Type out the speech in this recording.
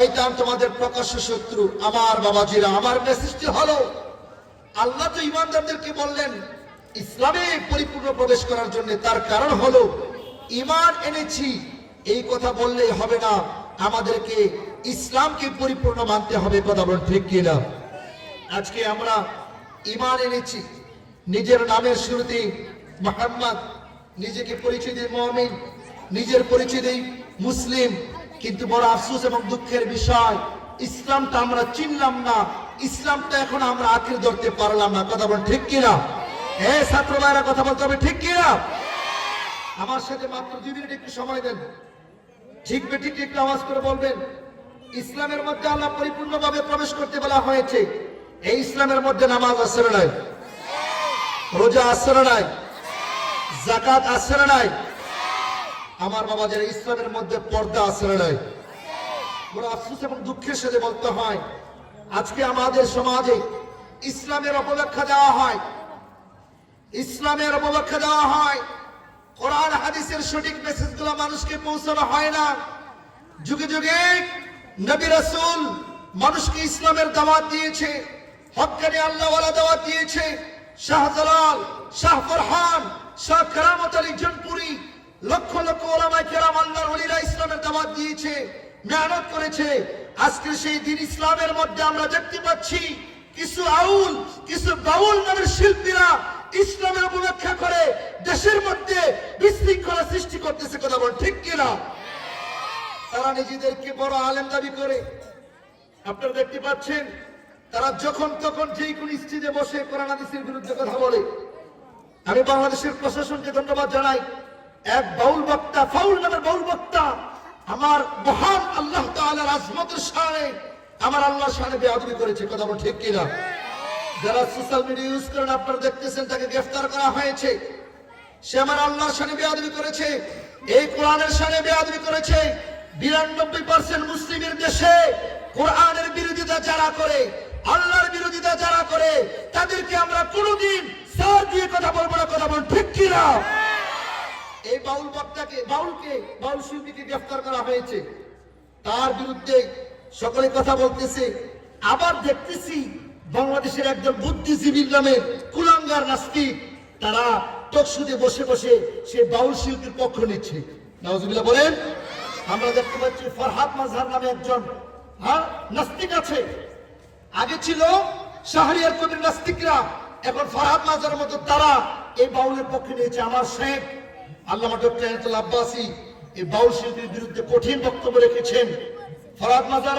শয়তান তোমাদের প্রকাশ্য শত্রু। আমার বাবাজিরা, আমার মেসেজটি হলো, আল্লাহ তো ঈমানদারদেরকে বললেন ইসলামে পরিপূর্ণ প্রবেশ করার জন্য। তার কারণ হলো ঈমান এনেছি এই কথা বললেই হবে না, আমাদেরকে ইসলামকে পরিপূর্ণ মানতে হবে। কথা বলেন ঠিক কিনা? আজকে আমরা ঈমান এনেছি, নিজের নামের শুরুতে মুহাম্মদ, নিজেকে পরিচয় দিই মুমিন, নিজের পরিচয় দিই মুসলিম, কিন্তু বড় আফসোস এবং দুঃখের বিষয় ইসলামটা আমরা চিনলাম না, ইসলামটা এখন আমরা আঁকড়ে ধরতে পারলাম না। কথা বলেন ঠিক কিনা? হ্যাঁ ছাত্র ভাইরা, কথা বলতে হবে ঠিক কিনা? আমার সাথে মাত্র 2 মিনিট একটু সময় দেন। ঠিক বেঠিক একটু আওয়াজ করে বলবেন। ইসলামের মধ্যে আল্লাহ পরিপূর্ণভাবে প্রবেশ করতে বলা হয়েছে। এই ইসলামের মধ্যে নামাজ আছে না নাই? রোজা আছে না নাই? যাকাত আছে না নাই? আমার বাবা, যারা ইসলামের মধ্যে পর্দা আছে না নাই? বড় আফসোস এবং দুঃখের সাথে বলতে হয়, আজকে আমাদের সমাজে ইসলামের অপব্যাখ্যা দেওয়া হয়, ইসলামের অপব্যাখ্যা দেওয়া হয়, কোরআন হাদিসের সঠিক মেসেজগুলো মানুষকে পৌঁছানো হয় না। যুগে যুগে নবী রাসূল মানুষকে ইসলামের দাওয়াত দিয়েছে, হক্কানি আল্লাহওয়ালা দাওয়াত দিয়েছে। শাহজালাল, শাহ ফরহান, শাহ কেরামত আলী জনপুরি, লক্ষ লক্ষ ওলামায়ে কেরাম আল্লাহর ওলিরা ইসলামের দাওয়াত দিয়েছে, মেহনত করেছে। আজকে সেই দিন ইসলামের মধ্যে আমরা দেখতে পাচ্ছি কিছু আউল, কিছু বাউল নামের শিল্পীরা ইসলামের অপব্যাখ্যা করে দেশের মধ্যে বিশৃঙ্খলা সৃষ্টি করতেছে। কথা বল ঠিক কিনা? তারা নিজেদেরকে বড় আলেম দাবি করে। আপনারা দেখতে পাচ্ছেন তারা যখন তখন যে কোনো স্টেজে বসে কোরআন হাদিসের বিরুদ্ধে কথা বলে। আমি বাংলাদেশের প্রশাসনকে ধন্যবাদ জানাই। এক বাউল বক্তা, ফাউল নামের বাউল বক্তা আমার মহান আল্লাহ তাআলার আজমতের শানে, আমার আল্লাহর শানে বেয়াদবি করেছে। কথা বল ঠিক কিনা? যারা সোশ্যাল মিডিয়া ইউজ করেন আপনারা দেখতেছেন, তাকে গ্রেফতার করা হয়েছে। সে আমার আল্লাহর শানে বেয়াদবি করেছে, এই কোরআনের শানে বেয়াদবি করেছে। 92% মুসলিমের দেশে কোরআনের বিরোধিতা যারা করে, আল্লাহর বিরোধিতা যারা করে, তাদেরকে আমরা কোনোদিন সার দিয়ে কথা বলবো না। কথা বল ঠিক কিনা? এই বাউল বক্তাকে, বাউল শিল্পীকে গ্রেফতার করা হয়েছে, তার বিরুদ্ধে সকলে কথা বলতেছে। আবার দেখতেছি বাংলাদেশের একজন বুদ্ধিজীবীর নামে কুলাঙ্গার নাস্তিক, তারা টকশুতে বসে বসে সেই বাউল শিল্পীর পক্ষ নিচ্ছে। নাউজুবিল্লাহ বলেন। আমরা দেখতে পাচ্ছি ফরহাদ মাজহার নামে একজন নাস্তিক আছে। আগে ছিল শাহরিয়ার কবির নাস্তিকরা, এখন ফরহাদ মাজহারের মতো তারা এই বাউলের পক্ষে নিয়েছে। আমার শেখ আল্লামা ডক্টর আব্বাসী এই বাউল শিল্পীর বিরুদ্ধে কঠিন বক্তব্য রেখেছেন। ফরহাদ মাজহার